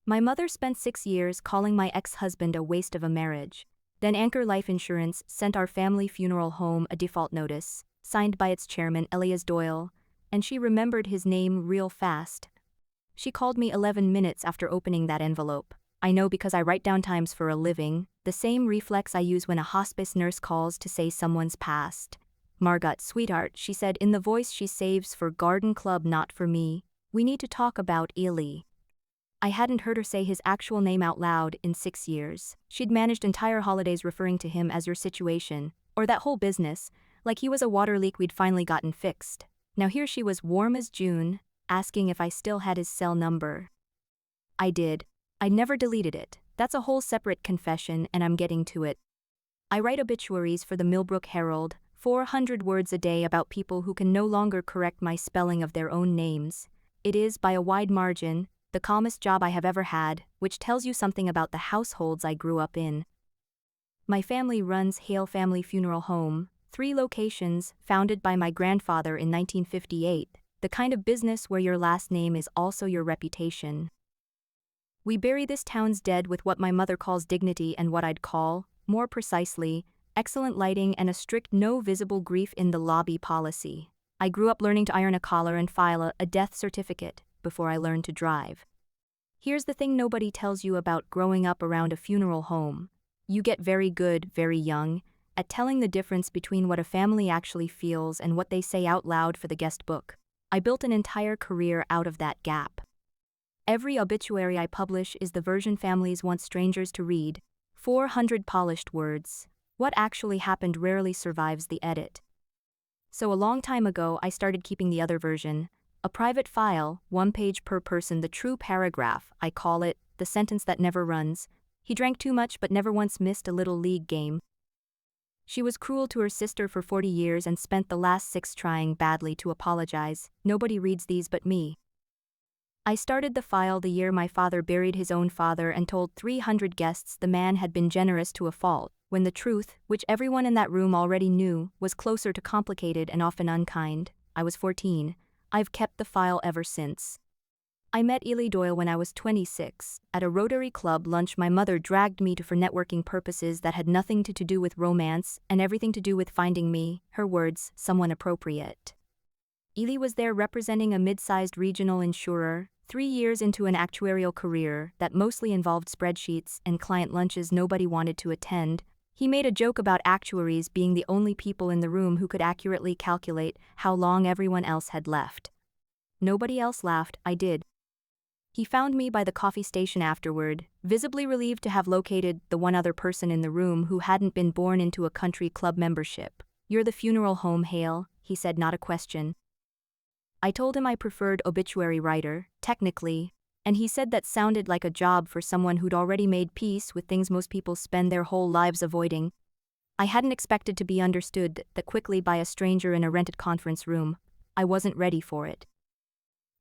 My mother spent 6 years calling my ex-husband a waste of a marriage. Then Anchor Life Insurance sent our family funeral home a default notice, signed by its chairman Eli Doy, and she remembered his name real fast. She called me 11 minutes after opening that envelope. I know because I write down times for a living, the same reflex I use when a hospice nurse calls to say someone's passed. Margot, sweetheart, she said in the voice she saves for Garden Club, not for me. We need to talk about Eli. I hadn't heard her say his actual name out loud in 6 years. She'd managed entire holidays referring to him as your situation, or that whole business, like he was a water leak we'd finally gotten fixed. Now here she was, warm as June, asking if I still had his cell number. I did. I never deleted it. That's a whole separate confession, and I'm getting to it. I write obituaries for the Millbrook Herald, 400 words a day about people who can no longer correct my spelling of their own names. It is, by a wide margin, the calmest job I have ever had, which tells you something about the households I grew up in. My family runs Hale Family Funeral Home, 3 locations, founded by my grandfather in 1958, the kind of business where your last name is also your reputation. We bury this town's dead with what my mother calls dignity and what I'd call, more precisely, excellent lighting and a strict no visible grief in the lobby policy. I grew up learning to iron a collar and file a death certificate before I learned to drive. Here's the thing nobody tells you about growing up around a funeral home. You get very good, very young, at telling the difference between what a family actually feels and what they say out loud for the guest book. I built an entire career out of that gap. Every obituary I publish is the version families want strangers to read, 400 polished words. What actually happened rarely survives the edit. So a long time ago I started keeping the other version, a private file, 1 page per person, the true paragraph, I call it, the sentence that never runs. He drank too much but never once missed a little league game. She was cruel to her sister for 40 years and spent the last 6 trying badly to apologize. Nobody reads these but me. I started the file the year my father buried his own father and told 300 guests the man had been generous to a fault, when the truth, which everyone in that room already knew, was closer to complicated and often unkind. I was 14. I've kept the file ever since. I met Eli Doy when I was 26. At a Rotary Club lunch my mother dragged me to for networking purposes that had nothing to do with romance and everything to do with finding me, her words, someone appropriate. Eli was there representing a mid-sized regional insurer, 3 years into an actuarial career that mostly involved spreadsheets and client lunches nobody wanted to attend. He made a joke about actuaries being the only people in the room who could accurately calculate how long everyone else had left. Nobody else laughed, I did. He found me by the coffee station afterward, visibly relieved to have located the one other person in the room who hadn't been born into a country club membership. You're the funeral home, Hale, he said, not a question. I told him I preferred obituary writer, technically, and he said that sounded like a job for someone who'd already made peace with things most people spend their whole lives avoiding. I hadn't expected to be understood that quickly by a stranger in a rented conference room. I wasn't ready for it.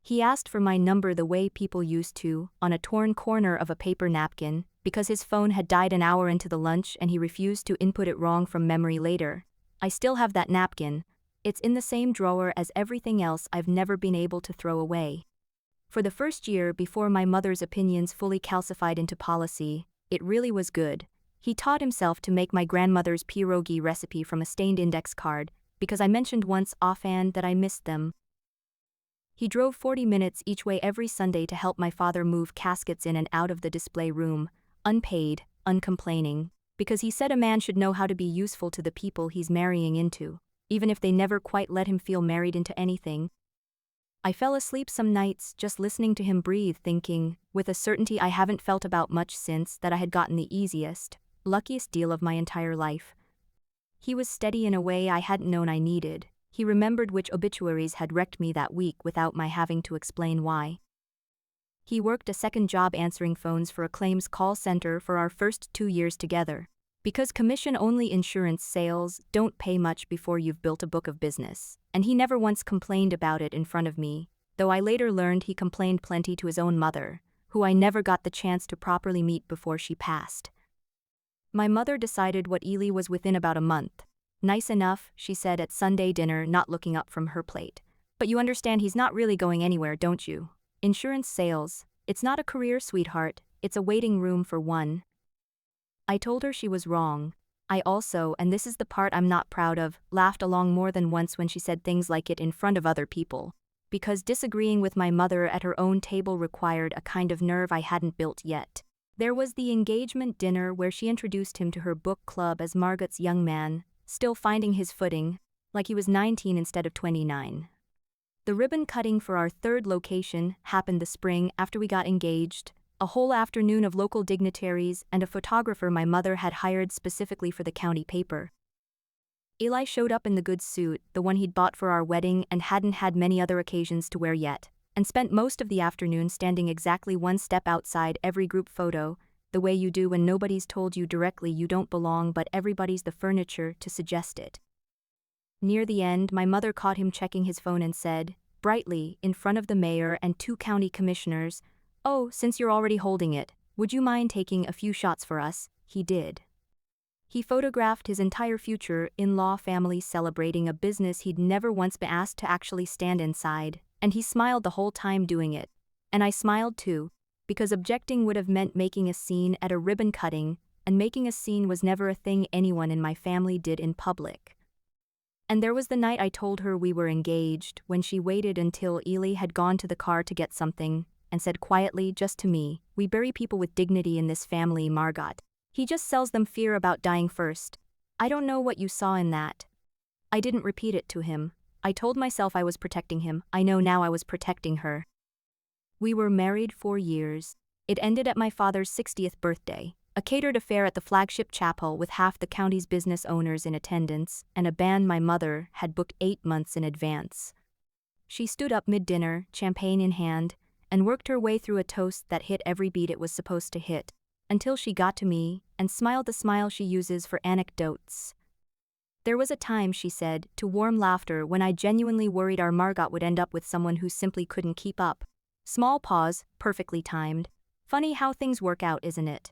He asked for my number the way people used to, on a torn corner of a paper napkin, because his phone had died an hour into the lunch and he refused to input it wrong from memory later. I still have that napkin. It's in the same drawer as everything else I've never been able to throw away. For the first year before my mother's opinions fully calcified into policy, it really was good. He taught himself to make my grandmother's pierogi recipe from a stained index card, because I mentioned once offhand that I missed them. He drove 40 minutes each way every Sunday to help my father move caskets in and out of the display room, unpaid, uncomplaining, because he said a man should know how to be useful to the people he's marrying into, even if they never quite let him feel married into anything. I fell asleep some nights just listening to him breathe, thinking, with a certainty I haven't felt about much since, that I had gotten the easiest, luckiest deal of my entire life. He was steady in a way I hadn't known I needed. He remembered which obituaries had wrecked me that week without my having to explain why. He worked a second job answering phones for a claims call center for our first 2 years together. Because commission-only insurance sales don't pay much before you've built a book of business, and he never once complained about it in front of me, though I later learned he complained plenty to his own mother, who I never got the chance to properly meet before she passed. My mother decided what Eli was within about a month. Nice enough, she said at Sunday dinner, not looking up from her plate. But you understand he's not really going anywhere, don't you? Insurance sales, It's not a career, sweetheart, it's a waiting room for one. I told her she was wrong. I also, and this is the part I'm not proud of, laughed along more than once when she said things like it in front of other people. Because disagreeing with my mother at her own table required a kind of nerve I hadn't built yet. There was the engagement dinner where she introduced him to her book club as Margot's young man, still finding his footing, like he was 19 instead of 29. The ribbon cutting for our third location happened the spring after we got engaged, a whole afternoon of local dignitaries and a photographer my mother had hired specifically for the county paper. Eli showed up in the good suit, the one he'd bought for our wedding and hadn't had many other occasions to wear yet, and spent most of the afternoon standing exactly one step outside every group photo, the way you do when nobody's told you directly you don't belong but everybody's the furniture to suggest it. Near the end, my mother caught him checking his phone and said, brightly, in front of the mayor and 2 county commissioners, "Oh, since you're already holding it, would you mind taking a few shots for us?" He did. He photographed his entire future in-law family celebrating a business he'd never once been asked to actually stand inside, and he smiled the whole time doing it. And I smiled too, because objecting would have meant making a scene at a ribbon cutting, and making a scene was never a thing anyone in my family did in public. And there was the night I told her we were engaged, when she waited until Eli had gone to the car to get something, and said quietly, just to me, "We bury people with dignity in this family, Margot. He just sells them fear about dying first. I don't know what you saw in that." I didn't repeat it to him. I told myself I was protecting him. I know now I was protecting her. We were married 4 years. It ended at my father's 60th birthday, a catered affair at the flagship chapel with half the county's business owners in attendance, and a band my mother had booked 8 months in advance. She stood up mid-dinner, champagne in hand, and worked her way through a toast that hit every beat it was supposed to hit, until she got to me, and smiled the smile she uses for anecdotes. There was a time, she said, to warm laughter when I genuinely worried our Margot would end up with someone who simply couldn't keep up. Small pause, perfectly timed. Funny how things work out, isn't it?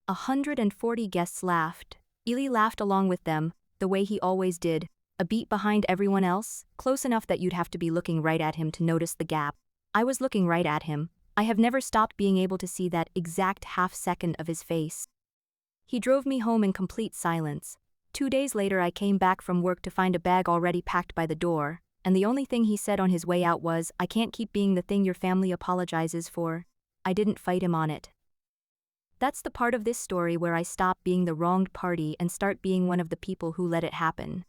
140 guests laughed. Eli laughed along with them, the way he always did, a beat behind everyone else, close enough that you'd have to be looking right at him to notice the gap. I was looking right at him. I have never stopped being able to see that exact half-second of his face. He drove me home in complete silence. 2 days later I came back from work to find a bag already packed by the door, and the only thing he said on his way out was, "I can't keep being the thing your family apologizes for." I didn't fight him on it. That's the part of this story where I stop being the wronged party and start being one of the people who let it happen.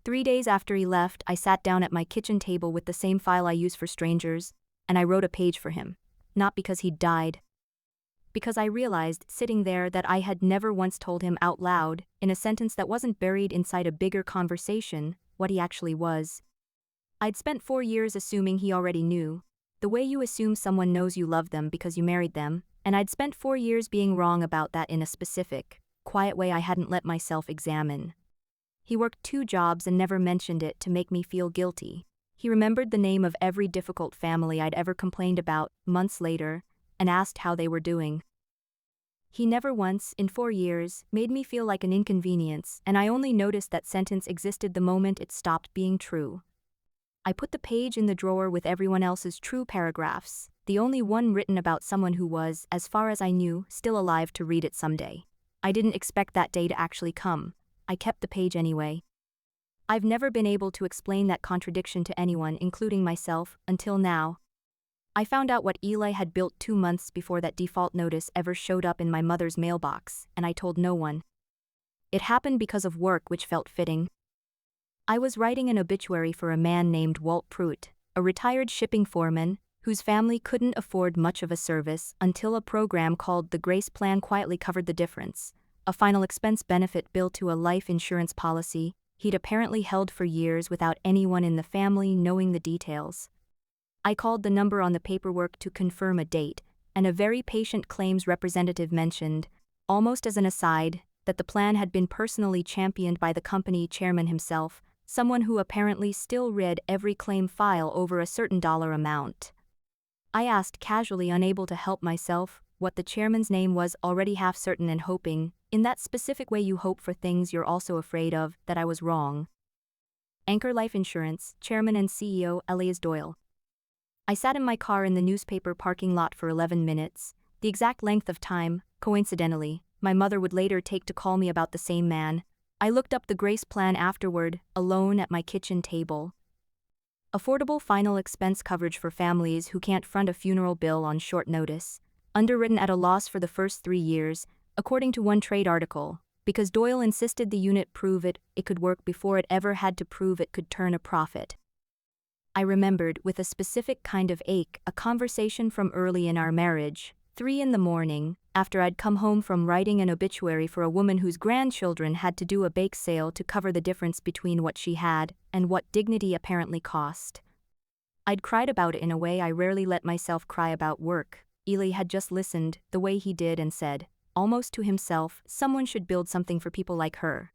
3 days after he left, I sat down at my kitchen table with the same file I use for strangers, and I wrote a page for him. Not because he'd died. Because I realized, sitting there, that I had never once told him out loud, in a sentence that wasn't buried inside a bigger conversation, what he actually was. I'd spent 4 years assuming he already knew, the way you assume someone knows you love them because you married them, and I'd spent 4 years being wrong about that in a specific, quiet way I hadn't let myself examine. He worked 2 jobs and never mentioned it to make me feel guilty. He remembered the name of every difficult family I'd ever complained about, months later, and asked how they were doing. He never once, in 4 years, made me feel like an inconvenience, and I only noticed that sentence existed the moment it stopped being true. I put the page in the drawer with everyone else's true paragraphs, the only one written about someone who was, as far as I knew, still alive to read it someday. I didn't expect that day to actually come. I kept the page anyway. I've never been able to explain that contradiction to anyone, including myself, until now. I found out what Eli had built 2 months before that default notice ever showed up in my mother's mailbox, and I told no one. It happened because of work which felt fitting. I was writing an obituary for a man named Walt Pruitt, a retired shipping foreman, whose family couldn't afford much of a service until a program called the Grace Plan quietly covered the difference, a final expense benefit built to a life insurance policy he'd apparently held for years without anyone in the family knowing the details. I called the number on the paperwork to confirm a date, and a very patient claims representative mentioned, almost as an aside, that the plan had been personally championed by the company chairman himself, someone who apparently still read every claim file over a certain dollar amount. I asked, casually, unable to help myself, what the chairman's name was, already half certain and hoping, in that specific way you hope for things you're also afraid of, that I was wrong. Anchor Life Insurance, Chairman and CEO Eli Doy. I sat in my car in the newspaper parking lot for 11 minutes, the exact length of time, coincidentally, my mother would later take to call me about the same man. I looked up the grace plan afterward, alone at my kitchen table. Affordable final expense coverage for families who can't front a funeral bill on short notice. Underwritten at a loss for the first 3 years, according to one trade article, because Doyle insisted the unit prove it could work before it ever had to prove it could turn a profit. I remembered, with a specific kind of ache, a conversation from early in our marriage, 3 in the morning, after I'd come home from writing an obituary for a woman whose grandchildren had to do a bake sale to cover the difference between what she had and what dignity apparently cost. I'd cried about it in a way I rarely let myself cry about work. Eli had just listened, the way he did, and said, almost to himself, someone should build something for people like her.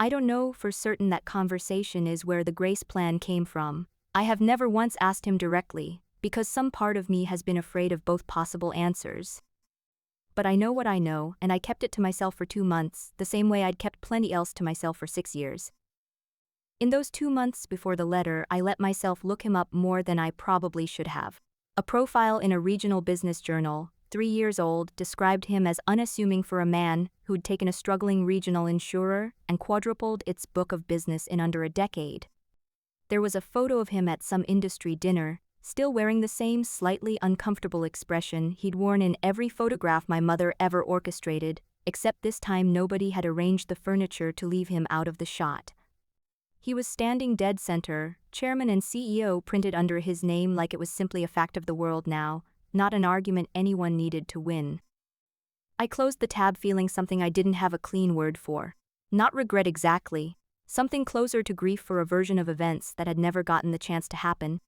I don't know for certain that conversation is where the grace plan came from. I have never once asked him directly, because some part of me has been afraid of both possible answers. But I know what I know, and I kept it to myself for 2 months, the same way I'd kept plenty else to myself for 6 years. In those 2 months before the letter, I let myself look him up more than I probably should have. A profile in a regional business journal, 3 years old, described him as unassuming for a man who'd taken a struggling regional insurer and quadrupled its book of business in under a decade. There was a photo of him at some industry dinner, still wearing the same slightly uncomfortable expression he'd worn in every photograph my mother ever orchestrated, except this time nobody had arranged the furniture to leave him out of the shot. He was standing dead center, chairman and CEO printed under his name like it was simply a fact of the world now, not an argument anyone needed to win. I closed the tab feeling something I didn't have a clean word for. Not regret exactly. Something closer to grief for a version of events that had never gotten the chance to happen.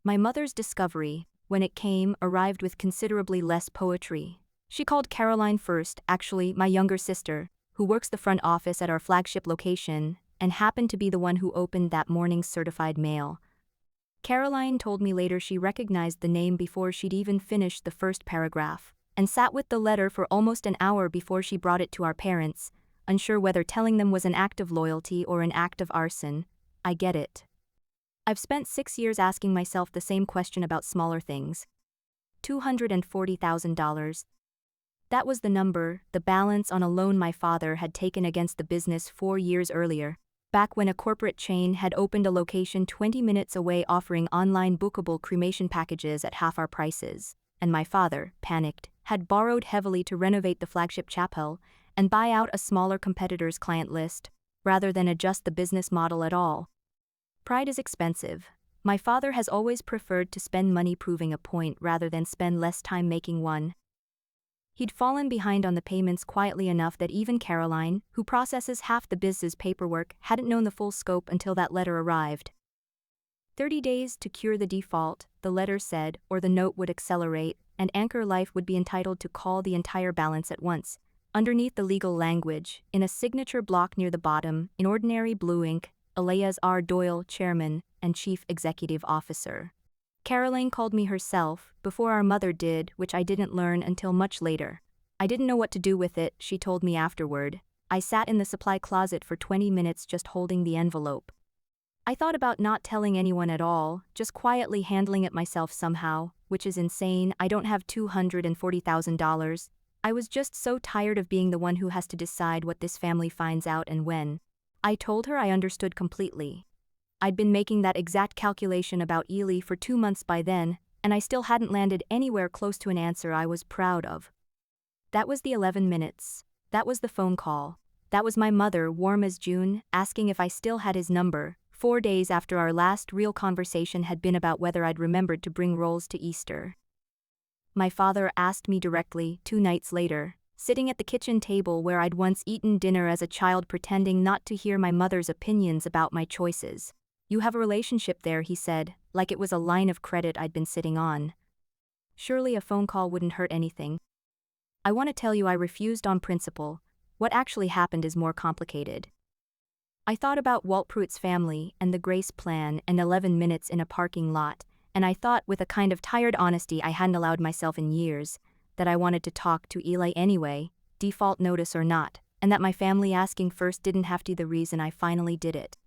My mother's discovery, when it came, arrived with considerably less poetry. She called Caroline first, actually my younger sister, who works the front office at our flagship location, and happened to be the one who opened that morning's certified mail. Caroline told me later she recognized the name before she'd even finished the first paragraph, and sat with the letter for almost an hour before she brought it to our parents, unsure whether telling them was an act of loyalty or an act of arson. I get it. I've spent 6 years asking myself the same question about smaller things. $240,000. That was the number, the balance on a loan my father had taken against the business 4 years earlier, back when a corporate chain had opened a location 20 minutes away offering online bookable cremation packages at half our prices, and my father, panicked, had borrowed heavily to renovate the flagship chapel and buy out a smaller competitor's client list, rather than adjust the business model at all. Pride is expensive. My father has always preferred to spend money proving a point rather than spend less time making one. He'd fallen behind on the payments quietly enough that even Caroline, who processes half the biz's paperwork, hadn't known the full scope until that letter arrived. 30 days to cure the default, the letter said, or the note would accelerate, and Anchor Life would be entitled to call the entire balance at once. Underneath the legal language, in a signature block near the bottom, in ordinary blue ink, Elias R. Doyle, Chairman and Chief Executive Officer. Caroline called me herself, before our mother did, which I didn't learn until much later. I didn't know what to do with it, she told me afterward. I sat in the supply closet for 20 minutes just holding the envelope. I thought about not telling anyone at all, just quietly handling it myself somehow, which is insane. I don't have $240,000. I was just so tired of being the one who has to decide what this family finds out and when. I told her I understood completely. I'd been making that exact calculation about Eli for 2 months by then, and I still hadn't landed anywhere close to an answer I was proud of. That was the 11 minutes. That was the phone call. That was my mother, warm as June, asking if I still had his number, 4 days after our last real conversation had been about whether I'd remembered to bring rolls to Easter. My father asked me directly, 2 nights later, sitting at the kitchen table where I'd once eaten dinner as a child pretending not to hear my mother's opinions about my choices. You have a relationship there, he said, like it was a line of credit I'd been sitting on. Surely a phone call wouldn't hurt anything. I want to tell you I refused on principle. What actually happened is more complicated. I thought about Walt Pruitt's family and the Grace Plan and 11 minutes in a parking lot, and I thought with a kind of tired honesty I hadn't allowed myself in years, that I wanted to talk to Eli anyway, default notice or not, and that my family asking first didn't have to be the reason I finally did it.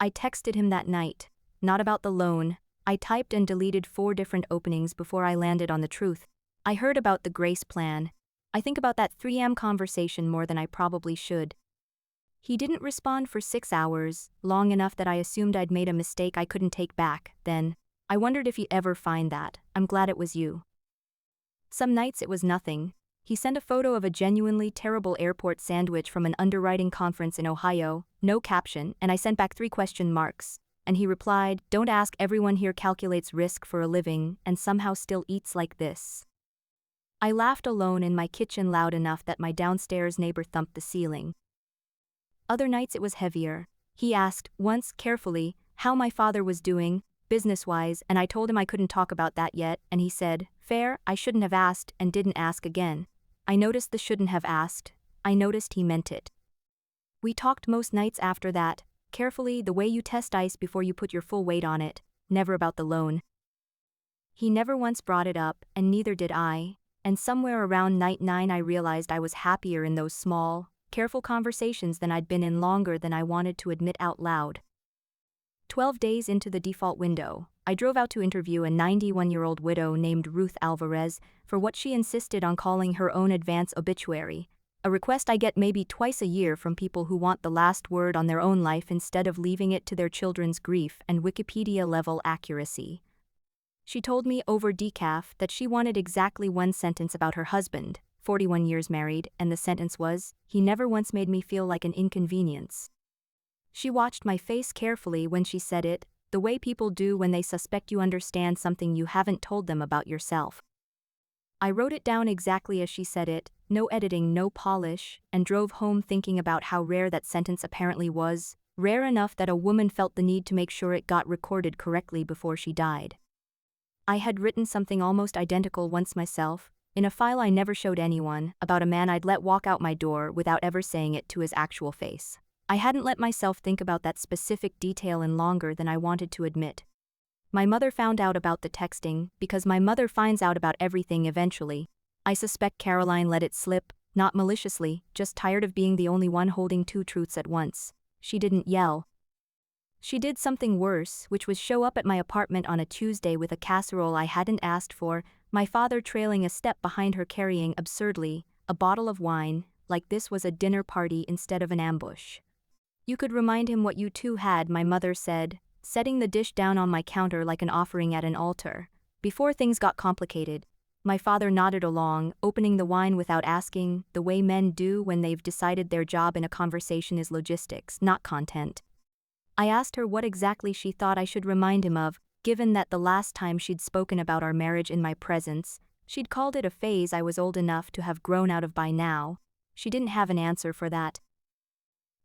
I texted him that night, not about the loan. I typed and deleted 4 different openings before I landed on the truth. I heard about the grace plan. I think about that 3 a.m. conversation more than I probably should. He didn't respond for 6 hours, long enough that I assumed I'd made a mistake I couldn't take back. Then, I wondered if he'd ever find that. I'm glad it was you. Some nights it was nothing. He sent a photo of a genuinely terrible airport sandwich from an underwriting conference in Ohio, no caption, and I sent back 3 question marks. And he replied, "Don't ask, everyone here calculates risk for a living and somehow still eats like this." I laughed alone in my kitchen loud enough that my downstairs neighbor thumped the ceiling. Other nights it was heavier. He asked, once carefully, how my father was doing, business-wise, and I told him I couldn't talk about that yet, and he said, "Fair, I shouldn't have asked," and didn't ask again. I noticed the shouldn't have asked. I noticed he meant it. We talked most nights after that, carefully, the way you test ice before you put your full weight on it, never about the loan. He never once brought it up, and neither did I, and somewhere around night 9 I realized I was happier in those small, careful conversations than I'd been in longer than I wanted to admit out loud. 12 days into the default window, I drove out to interview a 91-year-old widow named Ruth Alvarez for what she insisted on calling her own advance obituary, a request I get maybe twice a year from people who want the last word on their own life instead of leaving it to their children's grief and Wikipedia-level accuracy. She told me over decaf that she wanted exactly 1 sentence about her husband, 41 years married, and the sentence was, "He never once made me feel like an inconvenience." She watched my face carefully when she said it, the way people do when they suspect you understand something you haven't told them about yourself. I wrote it down exactly as she said it, no editing, no polish, and drove home thinking about how rare that sentence apparently was, rare enough that a woman felt the need to make sure it got recorded correctly before she died. I had written something almost identical once myself, in a file I never showed anyone, about a man I'd let walk out my door without ever saying it to his actual face. I hadn't let myself think about that specific detail in longer than I wanted to admit. My mother found out about the texting, because my mother finds out about everything eventually. I suspect Caroline let it slip, not maliciously, just tired of being the only one holding 2 truths at once. She didn't yell. She did something worse, which was show up at my apartment on a Tuesday with a casserole I hadn't asked for, my father trailing a step behind her carrying, absurdly, a bottle of wine, like this was a dinner party instead of an ambush. "You could remind him what you two had," my mother said, setting the dish down on my counter like an offering at an altar. Before things got complicated, my father nodded along, opening the wine without asking, the way men do when they've decided their job in a conversation is logistics, not content. I asked her what exactly she thought I should remind him of, given that the last time she'd spoken about our marriage in my presence, she'd called it a phase I was old enough to have grown out of by now. She didn't have an answer for that.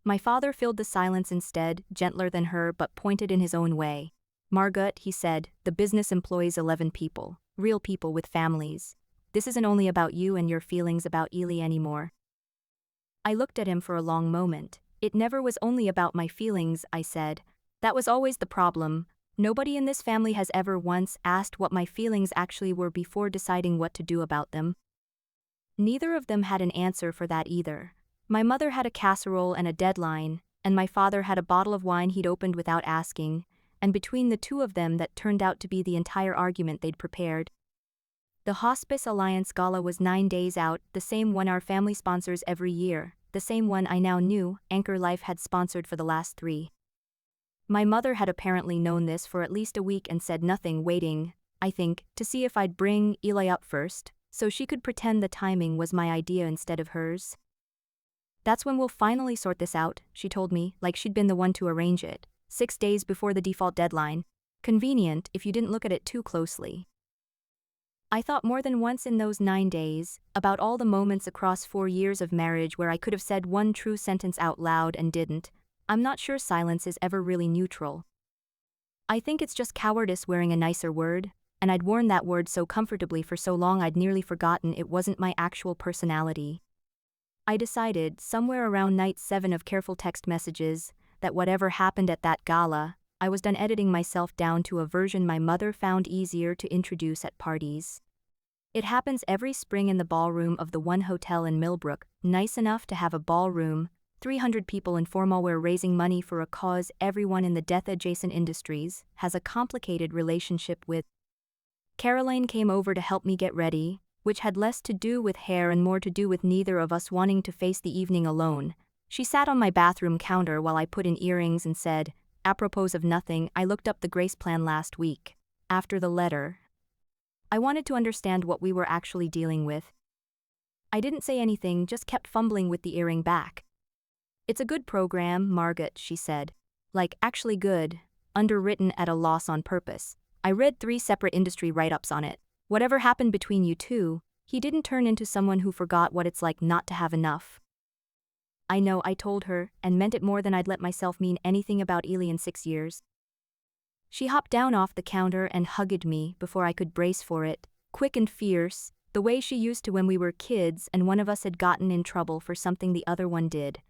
My father filled the silence instead, gentler than her but pointed in his own way. "Margaret," he said, "the business employs 11 people, real people with families. This isn't only about you and your feelings about Eli anymore." I looked at him for a long moment. "It never was only about my feelings," I said. "That was always the problem. Nobody in this family has ever once asked what my feelings actually were before deciding what to do about them." Neither of them had an answer for that either. My mother had a casserole and a deadline, and my father had a bottle of wine he'd opened without asking, and between the two of them that turned out to be the entire argument they'd prepared. The Hospice Alliance Gala was 9 days out, the same one our family sponsors every year, the same one I now knew Anchor Life had sponsored for the last 3. My mother had apparently known this for at least a week and said nothing, waiting, I think, to see if I'd bring Eli up first, so she could pretend the timing was my idea instead of hers. "That's when we'll finally sort this out," she told me, like she'd been the one to arrange it, 6 days before the default deadline. Convenient if you didn't look at it too closely. I thought more than once in those 9 days, about all the moments across 4 years of marriage where I could have said one true sentence out loud and didn't. I'm not sure silence is ever really neutral. I think it's just cowardice wearing a nicer word, and I'd worn that word so comfortably for so long I'd nearly forgotten it wasn't my actual personality. I decided, somewhere around night 7 of careful text messages, that whatever happened at that gala, I was done editing myself down to a version my mother found easier to introduce at parties. It happens every spring in the ballroom of the one hotel in Millbrook, nice enough to have a ballroom, 300 people in formalwear raising money for a cause everyone in the death-adjacent industries has a complicated relationship with. Caroline came over to help me get ready, which had less to do with hair and more to do with neither of us wanting to face the evening alone. She sat on my bathroom counter while I put in earrings and said, apropos of nothing, I looked up the grace plan last week. After the letter, I wanted to understand what we were actually dealing with. I didn't say anything, just kept fumbling with the earring back. It's a good program, Margaret, she said. Like, actually good, underwritten at a loss on purpose. I read 3 separate industry write-ups on it. Whatever happened between you two, he didn't turn into someone who forgot what it's like not to have enough. I know, I told her, and meant it more than I'd let myself mean anything about Eli in 6 years. She hopped down off the counter and hugged me before I could brace for it, quick and fierce, the way she used to when we were kids and one of us had gotten in trouble for something the other one did.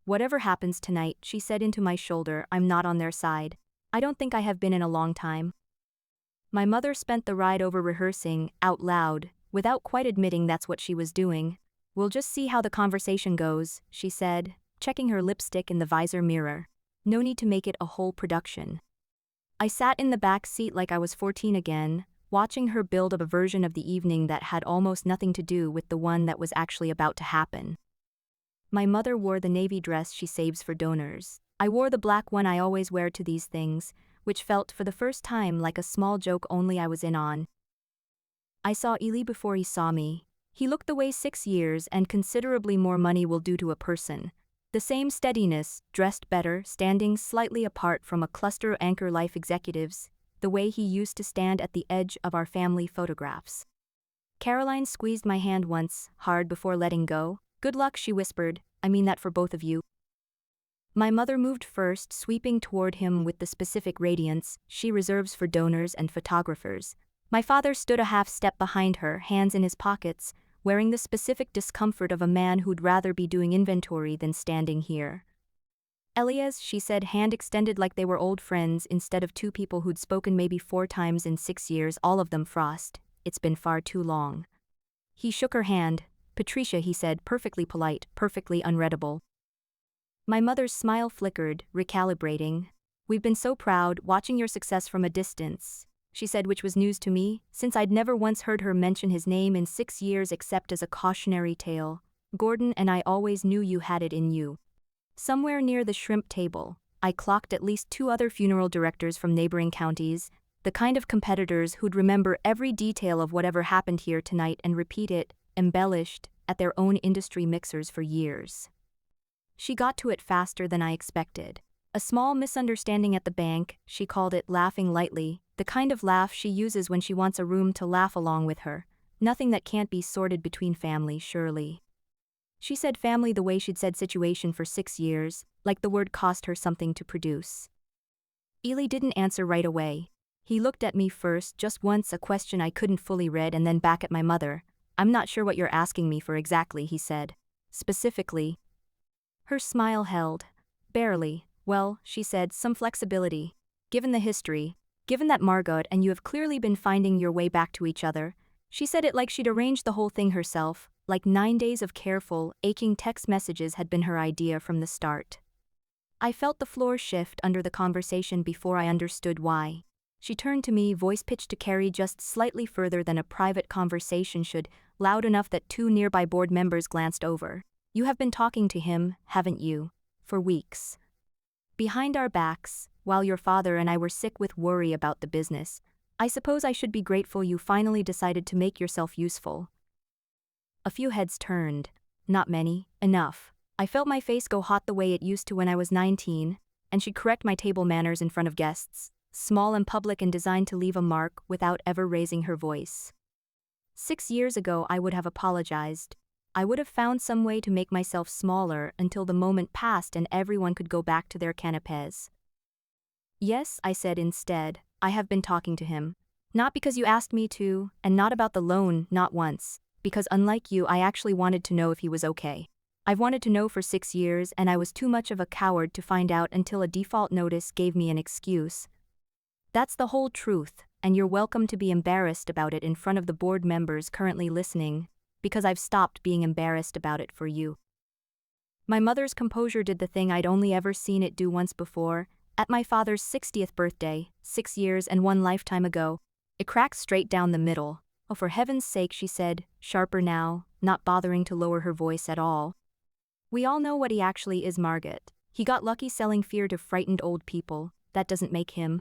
Whatever happens tonight, she said into my shoulder, I'm not on their side. I don't think I have been in a long time. My mother spent the ride over rehearsing, out loud, without quite admitting that's what she was doing. We'll just see how the conversation goes, she said, checking her lipstick in the visor mirror. No need to make it a whole production. I sat in the back seat like I was 14 again, watching her build up a version of the evening that had almost nothing to do with the one that was actually about to happen. My mother wore the navy dress she saves for donors. I wore the black one I always wear to these things, which felt for the first time like a small joke only I was in on. I saw Eli before he saw me. He looked the way 6 years and considerably more money will do to a person. The same steadiness, dressed better, standing slightly apart from a cluster of Anchor Life executives, the way he used to stand at the edge of our family photographs. Caroline squeezed my hand once, hard before letting go. Good luck, she whispered, I mean that for both of you. My mother moved first, sweeping toward him with the specific radiance she reserves for donors and photographers. My father stood a half step behind her, hands in his pockets, wearing the specific discomfort of a man who'd rather be doing inventory than standing here. Elias, she said, hand extended like they were old friends instead of 2 people who'd spoken maybe 4 times in 6 years, all of them Frost. It's been far too long. He shook her hand. Patricia, he said, perfectly polite, perfectly unreadable. My mother's smile flickered, recalibrating. We've been so proud, watching your success from a distance, she said, which was news to me, since I'd never once heard her mention his name in 6 years except as a cautionary tale. Gordon and I always knew you had it in you. Somewhere near the shrimp table, I clocked at least 2 other funeral directors from neighboring counties, the kind of competitors who'd remember every detail of whatever happened here tonight and repeat it, embellished, at their own industry mixers for years. She got to it faster than I expected. A small misunderstanding at the bank, she called it, laughing lightly, the kind of laugh she uses when she wants a room to laugh along with her. Nothing that can't be sorted between family, surely. She said family the way she'd said situation for 6 years, like the word cost her something to produce. Eli didn't answer right away. He looked at me first, just once, a question I couldn't fully read, and then back at my mother. I'm not sure what you're asking me for exactly, he said. Specifically. Her smile held. Barely. Well, she said, some flexibility. Given the history, given that Margot and you have clearly been finding your way back to each other. She said it like she'd arranged the whole thing herself, like 9 days of careful, aching text messages had been her idea from the start. I felt the floor shift under the conversation before I understood why. She turned to me, voice pitched to carry just slightly further than a private conversation should, loud enough that 2 nearby board members glanced over. You have been talking to him, haven't you? For weeks. Behind our backs, while your father and I were sick with worry about the business. I suppose I should be grateful you finally decided to make yourself useful. A few heads turned. Not many, enough. I felt my face go hot the way it used to when I was 19, and she'd correct my table manners in front of guests, small and public and designed to leave a mark without ever raising her voice. 6 years ago I would have apologized. I would have found some way to make myself smaller until the moment passed and everyone could go back to their canapés. Yes, I said instead, I have been talking to him. Not because you asked me to, and not about the loan, not once, because unlike you I actually wanted to know if he was okay. I've wanted to know for 6 years and I was too much of a coward to find out until a default notice gave me an excuse. That's the whole truth, and you're welcome to be embarrassed about it in front of the board members currently listening, because I've stopped being embarrassed about it for you. My mother's composure did the thing I'd only ever seen it do once before, at my father's 60th birthday, 6 years and 1 lifetime ago. It cracked straight down the middle. "Oh, for heaven's sake," she said, sharper now, not bothering to lower her voice at all. "We all know what he actually is, Margaret. He got lucky selling fear to frightened old people. That doesn't make him."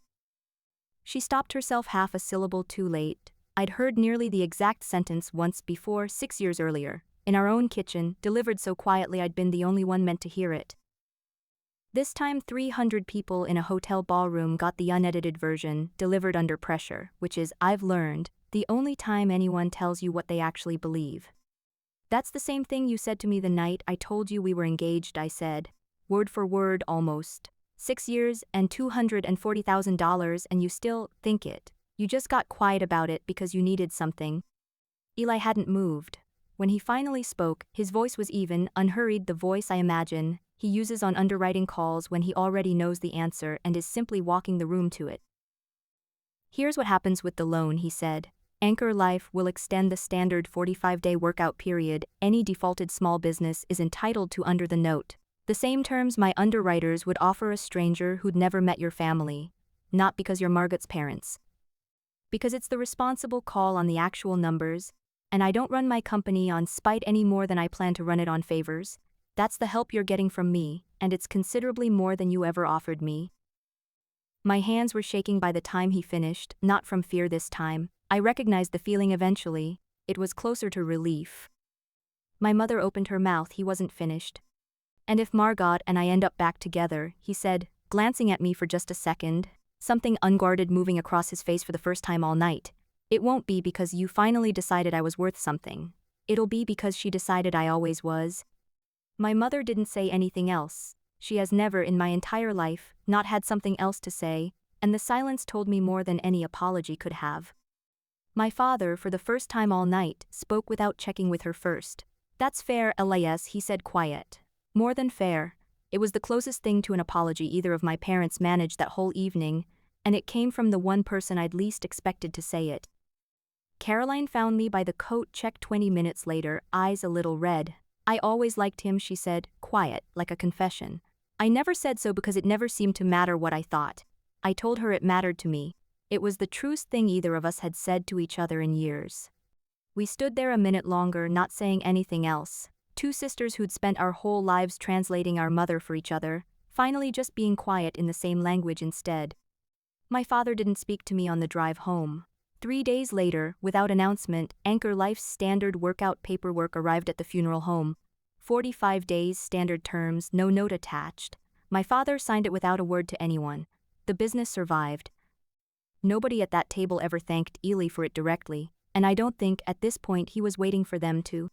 She stopped herself half a syllable too late. I'd heard nearly the exact sentence once before, 6 years earlier, in our own kitchen, delivered so quietly I'd been the only one meant to hear it. This time 300 people in a hotel ballroom got the unedited version, delivered under pressure, which is, I've learned, the only time anyone tells you what they actually believe. "That's the same thing you said to me the night I told you we were engaged," I said. Word for word, almost. 6 years and $240,000 and you still think it. You just got quiet about it because you needed something. Eli hadn't moved. When he finally spoke, his voice was even, unhurried, the voice I imagine he uses on underwriting calls when he already knows the answer and is simply walking the room to it. "Here's what happens with the loan," he said. "Anchor Life will extend the standard 45-day workout period any defaulted small business is entitled to under the note. The same terms my underwriters would offer a stranger who'd never met your family. Not because you're Margaret's parents. Because it's the responsible call on the actual numbers, and I don't run my company on spite any more than I plan to run it on favors. That's the help you're getting from me, and it's considerably more than you ever offered me." My hands were shaking by the time he finished, not from fear this time. I recognized the feeling eventually. It was closer to relief. My mother opened her mouth. He wasn't finished. "And if Margot and I end up back together," he said, glancing at me for just a second, something unguarded moving across his face for the first time all night, "it won't be because you finally decided I was worth something. It'll be because she decided I always was." My mother didn't say anything else. She has never in my entire life not had something else to say, and the silence told me more than any apology could have. My father, for the first time all night, spoke without checking with her first. "That's fair, Elias," he said, quiet. More than fair. It was the closest thing to an apology either of my parents managed that whole evening, and it came from the one person I'd least expected to say it. Caroline found me by the coat check 20 minutes later, eyes a little red. "I always liked him," she said, quiet, like a confession. I never said so because it never seemed to matter what I thought. I told her it mattered to me. It was the truest thing either of us had said to each other in years. We stood there a minute longer, not saying anything else. Two sisters who'd spent our whole lives translating our mother for each other, finally just being quiet in the same language instead. My father didn't speak to me on the drive home. 3 days later, without announcement, Anchor Life's standard workout paperwork arrived at the funeral home. 45 days, standard terms, no note attached. My father signed it without a word to anyone. The business survived. Nobody at that table ever thanked Eli for it directly, and I don't think at this point he was waiting for them to.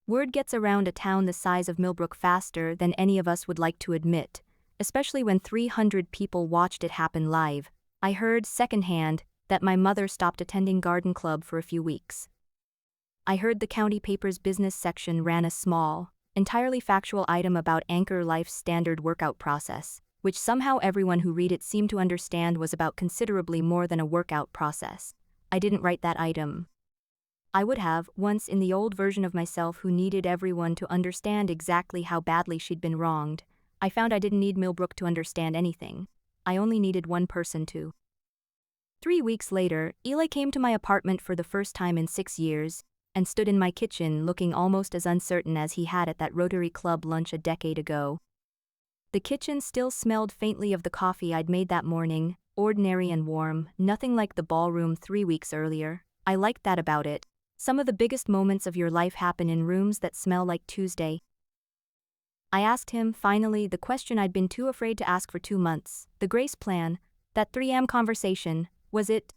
Word gets around a town the size of Millbrook faster than any of us would like to admit, especially when 300 people watched it happen live. I heard, secondhand, that my mother stopped attending garden club for a few weeks. I heard the county paper's business section ran a small, entirely factual item about Anchor Life's standard workout process, which somehow everyone who read it seemed to understand was about considerably more than a workout process. I didn't write that item. I would have, once in the old version of myself who needed everyone to understand exactly how badly she'd been wronged. I found I didn't need Millbrook to understand anything. I only needed one person to. 3 weeks later, Eli came to my apartment for the first time in 6 years, and stood in my kitchen looking almost as uncertain as he had at that Rotary Club lunch a decade ago. The kitchen still smelled faintly of the coffee I'd made that morning, ordinary and warm, nothing like the ballroom 3 weeks earlier. I liked that about it. Some of the biggest moments of your life happen in rooms that smell like Tuesday. I asked him, finally, the question I'd been too afraid to ask for 2 months. The grace plan, that 3 a.m. conversation, was it?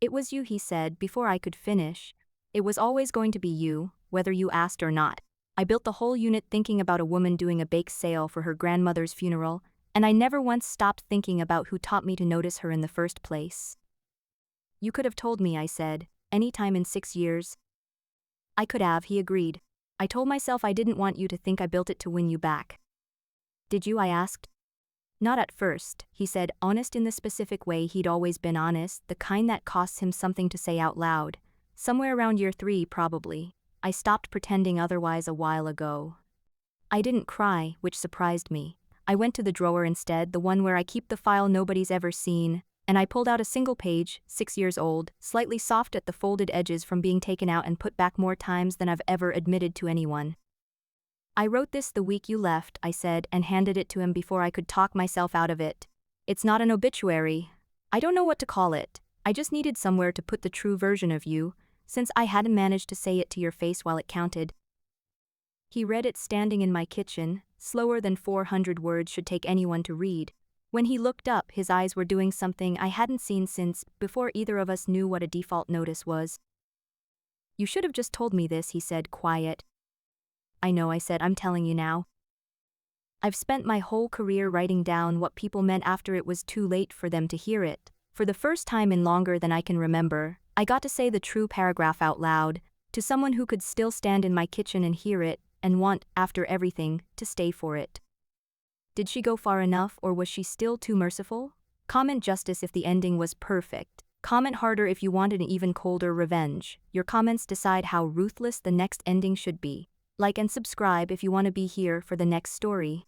"It was you," he said, before I could finish. "It was always going to be you, whether you asked or not. I built the whole unit thinking about a woman doing a bake sale for her grandmother's funeral, and I never once stopped thinking about who taught me to notice her in the first place." "You could have told me," I said, "any time in 6 years." "I could have," he agreed. "I told myself I didn't want you to think I built it to win you back." "Did you?" I asked. "Not at first," he said, honest in the specific way he'd always been honest, the kind that costs him something to say out loud. "Somewhere around year 3, probably. I stopped pretending otherwise a while ago." I didn't cry, which surprised me. I went to the drawer instead, the one where I keep the file nobody's ever seen, and I pulled out a single page, 6 years old, slightly soft at the folded edges from being taken out and put back more times than I've ever admitted to anyone. I wrote this the week you left, I said, and handed it to him before I could talk myself out of it. It's not an obituary. I don't know what to call it. I just needed somewhere to put the true version of you, since I hadn't managed to say it to your face while it counted. He read it standing in my kitchen, slower than 400 words should take anyone to read. When he looked up, his eyes were doing something I hadn't seen since before either of us knew what a default notice was. You should have just told me this, he said, quiet. I know, I said, I'm telling you now. I've spent my whole career writing down what people meant after it was too late for them to hear it. For the first time in longer than I can remember, I got to say the true paragraph out loud, to someone who could still stand in my kitchen and hear it, and want, after everything, to stay for it. Did she go far enough, or was she still too merciful? Comment justice if the ending was perfect. Comment harder if you wanted an even colder revenge. Your comments decide how ruthless the next ending should be. Like and subscribe if you want to be here for the next story.